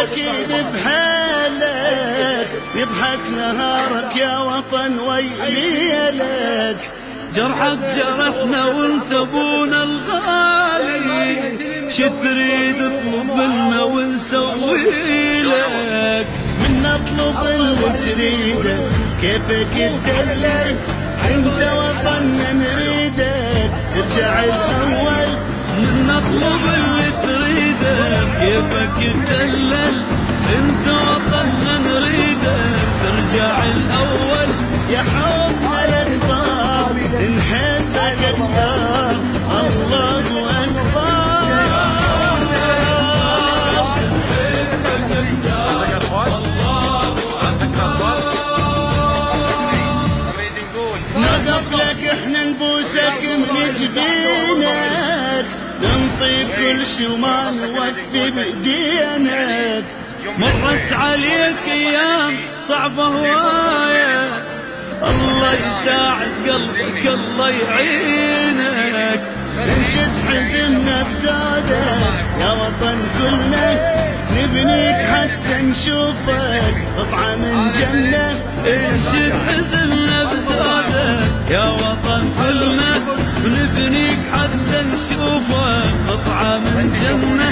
اكيد بحالك يضحك نهارك يا وطن ويليلك. جرحك جرحنا وانت ابونا الغالي، شتريد اطلب منا ونسوي لك. من نطلب اللي تريده كيفك تدلل، انت وطننا نريدك ترجع الاول. من نطلب اللي تريده كيفك تدلل، انت وطننا نريدك ترجع الاول. يا حبنا الاكبر نحبك اكثر، الله اكبر. نقف لك احنا نبوسك من جبينك، ننطي كل شي وما نوفي بايدينك. مرت عليك ايام صعبه هوايه، الله يساعد قلبك الله يعينك. انشد حزننا بزادك يا وطن كلنا، نبنيك حتى نشوفك قطعة من جنة. انشد حزننا بزادك يا وطن كلنا، نبنيك حتى نشوفك قطعة من جنة.